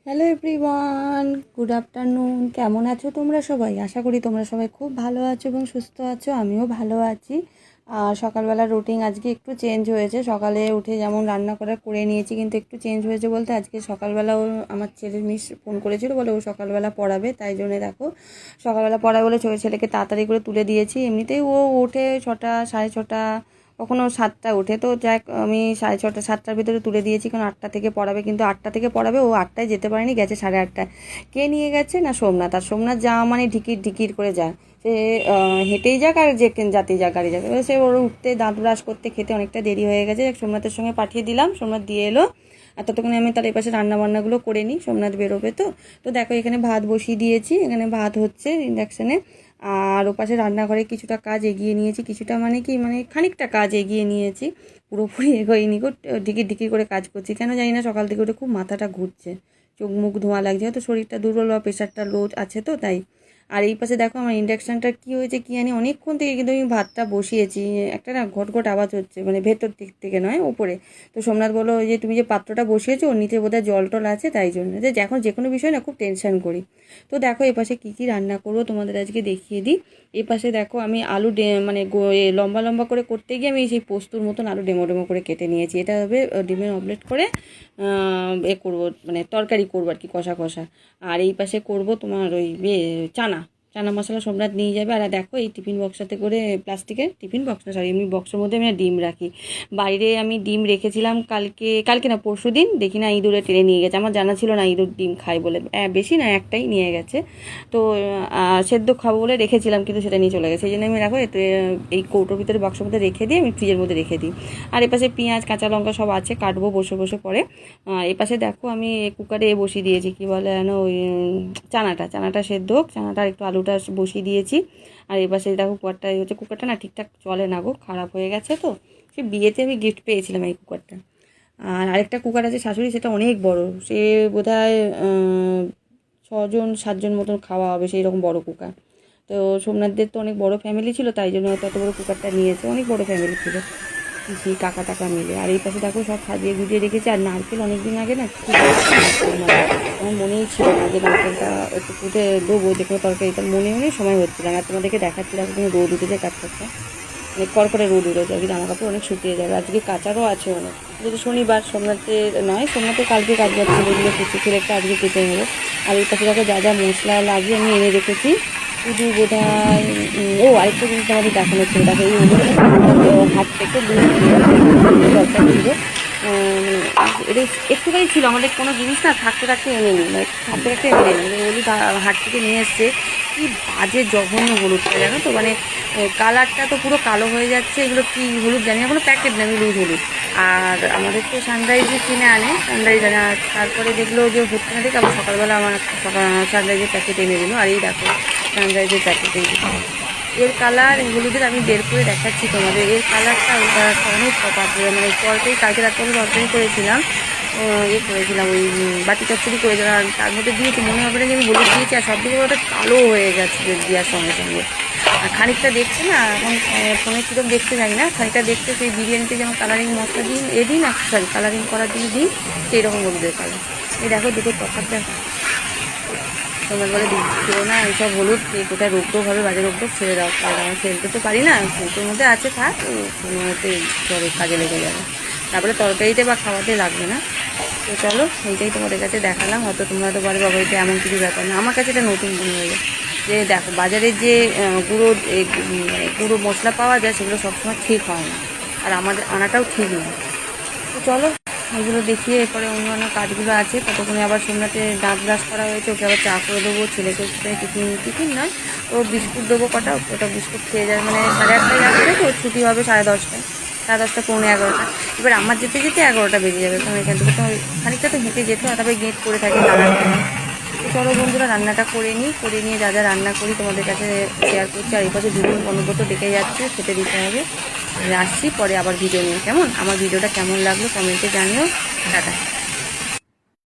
Hello everyone, good afternoon. কেমন আছো তোমরা সবাই? আশা করি তোমরা সবাই খুব ভালো আছো এবং সুস্থ আছো। আমিও ভালো আছি। আর সকালবেলার রুটিন আজকে একটু চেঞ্জ হয়েছে। সকালে উঠে যেমন রান্না করে নিয়েছি, কিন্তু একটু চেঞ্জ হয়েছে বলতে আজকে সকালবেলা আমার ছেলের মিস ফোন করেছিল, বলে ও সকালবেলা পড়াবে, তাই জন্যে দেখো সকালবেলা পড়াবে বলে ছেলেকে তাড়াতাড়ি করে তুলে দিয়েছি। এমনিতেই ও ওঠে 6টা, 6:30, কখনো 7টায় ওঠে, তো যাক আমি 6:30, 7টার ভিতরে তুলে দিয়েছি, কারণ 8টা থেকে পড়াবে। কিন্তু 8টা থেকে পড়াবে, ও 8টায় যেতে পারেনি, গেছে 8:30টায়। কে নিয়ে গেছে না সোমনাথ। আর সোমনাথ যাওয়া মানে ঢিকির করে যায়, সে হেঁটেই যাক আর যে যাতেই যাক, গাড়ি যাক, সে ওর উঠতে, দাঁত ব্রাশ করতে, খেতে অনেকটা দেরি হয়ে গেছে। সোমনাথের সঙ্গে পাঠিয়ে দিলাম, সোমনাথ দিয়ে এলো। আর ততক্ষণে আমি তার এপাশে রান্নাবান্নাগুলো করে নিই, সোমনাথ বেরোবে। তো দেখো এখানে ভাত বসিয়ে দিয়েছি, এখানে ভাত হচ্ছে ইন্ডাকশানে। আর ওপাশে রান্নাঘরে কিছুটা কাজ এগিয়ে নিয়েছি, কিছুটা মানে খানিকটা কাজ এগিয়ে নিয়েছি, পুরোপুরি এগোয়নি গো। ঢিকির করে কাজ করছি, কেন জানি না, সকাল থেকে উঠে খুব মাথাটা ঘুরছে, চোখ মুখ ধোঁয়া লাগছে, হয়তো শরীরটা দুর্বল বা প্রেশারটা লো আছে, তো তাই। আর এই পাশে দেখো আমার ইন্ডাকশানটা কী হয়েছে কী জানি, অনেকক্ষণ থেকে কিন্তু আমি ভাতটা বসিয়েছি, একটা না ঘট আওয়াজ হচ্ছে, মানে ভেতর দিক থেকে নয়, ওপরে। তো সোমনাথ বললো, ওই যে তুমি যে পাত্রটা বসিয়েছো ওর নিচে বোধহয় জল টল আছে, তাই জন্য যে এখন যে কোনো বিষয় না খুব টেনশন করি। তো দেখো এপাশে কী রান্না করবো তোমাদের আজকে দেখিয়ে দিই। এই পাশে দেখো আমি আলু মানে লম্বা লম্বা করে করতে গিয়ে আমি সেই পোস্তুর মতন আলু ডেমো করে কেটে নিয়েছি। এটা হবে ডিমের অমলেট করে করবো, মানে তরকারি করবো আর কি, কষা। আর এই পাশে করবো তোমার ওই চানা মশলা সোমনাথ নিয়ে যাবে। আর দেখো এই টিফিন বক্সটাতে করে, প্লাস্টিকের টিফিন বক্স না, সরি, এমনি বক্সের মধ্যে আমি ডিম রাখি। বাইরে আমি ডিম রেখেছিলাম কালকে না পরশু দিন, দেখি না ইঁদুরে টেনে নিয়ে গেছে। আমার জানা ছিল না ইঁদুর ডিম খায় বলে, বেশি না, একটাই নিয়ে গেছে। তো সেদ্ধ খাবো বলে রেখেছিলাম, কিন্তু সেটা নিয়ে চলে গেছে। এই জন্য আমি রাখো এই কৌটোর ভিতরে, বক্সের মধ্যে রেখে দিই, আমি ফ্রিজের মধ্যে রেখে দিই। আর এপাশে পেঁয়াজ, কাঁচা লঙ্কা সব আছে, কাটবো বসে পরে। এপাশে দেখো আমি কুকারে বসিয়ে দিয়েছি, কী বলে যেন, ওই চানাটা সেদ্ধ হোক, চানাটা একটু আলুটা বসিয়ে দিয়েছি। আর এপাশে দেখো কুকারটা না ঠিকঠাক চলে না গো, খারাপ হয়ে গেছে। তো সে বিয়েতে আমি গিফট পেয়েছিলাম এই কুকারটা। আর আরেকটা কুকার আছে শাশুড়ি, সেটা অনেক বড়, সে বোধহয় 6-7জন মতন খাওয়া হবে, সেই রকম বড় কুকার। তো সোমনাথদের তো অনেক বড় ফ্যামিলি ছিল, তাই জন্য তত বড় কুকারটা নিয়েছে, অনেক বড় ফ্যামিলি ছিল, সেই কাকা টাকা মিলে। আর এই পাশে দেখো সব সাজিয়ে গুজিয়ে রেখেছে। আর নারকেল অনেক দিন আগে না আমার মনেই ছিল না যে নারকেলটা একটু ফুটে দেবো যে কোনো তরকারি, তার মনে সময় হচ্ছিল না। তোমাদেরকে দেখাচ্ছি, দেখো তুমি রোদ উঠেছে, কাঠটা মানে করে রোদ উঠেছে, আর কি জামা কাপড় অনেক শুকিয়ে যাবে। আজকে কাচারও আছে অনেক, যেহেতু শনিবার, সোমনাথের কালকে কাজ যাচ্ছিল, এগুলো কিছু একটা আজকে কেটে নেবো। আর এই পাশে দেখো যা মশলা লাগিয়ে আমি এনে রেখেছি, শুধু বোধহয় আরেকটা জিনিস আমাদের দেখানো ছিল, দেখো এই হাট থেকে দরকার ছিল, এটা একটুখানি ছিল, আমাদের কোনো জিনিস না থাকতে এনে নিই, মানে থাকতে এনে নিই, হলুদ হাট থেকে নিয়ে এসছে। কি বাজে জঘন্য হলুদটা, জানো তো, মানে কালারটা তো পুরো কালো হয়ে যাচ্ছে। এগুলো কি হলুদ জানি না, কোনো প্যাকেট নেই, লুজ হলুদ। আর আমাদের তো সানরাইজে কিনে আনে, সানরাইজ আনে। আর তারপরে দেখলো যে হচ্ছে না, দেখে আবার সকালবেলা আমার সানরাইজের প্যাকেট এনে দিল। আর এই দেখো সানরাইজের প্যাকেট, এর কালার হলুদের আমি বের করে দেখাচ্ছি তোমাদের। এর কালারটা অনেক পাতলা, মানে কালকে রাত্রে আমি তরকারি করেছিলাম, করেছিলাম ওই বাটি চচ্চড়ি করেছিলাম, আর তার মধ্যে দিয়েছি, মনে হবে না যে আমি হলুদ দিয়েছি। আর সব দিকে ওটা কালো হয়ে গেছে দেওয়ার সঙ্গে সঙ্গে। আর খানিকটা দেখছে না, এখন ফোনে কীরকম দেখতে যাই না, খানিকটা দেখতে সেই বিরিয়ানিতে যেমন কালারিং মশলা দিই না, সরি, কালারিং করার জন্য দিই, সেই রকম হলুদের কালার। এই দেখো দুটো তফাৎটা। তোমার বলে দিও না এইসব হলুদ, কোথায় রোগ হবে, বাজে রোগ ছেড়ে দাও, আমার ফেলতে তো পারি না, ফেলতের মধ্যে আছে, থাক, কোনো মতে চলে, কাজে লেগে যাবে, তারপরে তরকারিতে বা খাওয়াতে লাগবে না। তো চলো, এইটাই তোমাদের কাছে দেখালাম। হয়তো তোমরা তো বলে বাবা এটা এমন কিছু ব্যাপার না, আমার কাছে এটা নতুন মনে হলো যে দেখো বাজারের যে গুঁড়ো মশলা পাওয়া যায়, সেগুলো সবসময় ঠিক হয় না, আর আমাদের আনাটাও ঠিক নয়। তো চলো, এগুলো দেখিয়ে এরপরে অন্য কাজগুলো আছে, ততক্ষণে আবার সোমনাথে দাঁত ব্রাশ করা হয়েছে, ওকে আবার চা করে দেবো, ছেলেকে টিফিন নয়, ও বিস্কুট দেবো কটা, ওটা বিস্কুট খেয়ে যাবে, মানে 8:30টায় আসবে, তো ছুটি হবে 10:30টায়, 10:30, 11:30। এবার আমার যেতে 11:00টা বেজে যাবে, কারণ এখান থেকে তো খানিকটা তো হেঁটে যেতে হয়, তারপরে গেট করে থাকে দাঁড়াতে হয়। তো চলো বন্ধুরা, রান্নাটা করে নিয়ে যা রান্না করি তোমাদের কাছে শেয়ার করছি। আর এই পাশে দুজন অনুগত ডেকে যাচ্ছে, খেতে দিতে হবে। আসছি পরে আবার ভিডিও নিয়ে, কেমন, আমার ভিডিওটা কেমন লাগলো কমেন্টে জানিও। টাটা।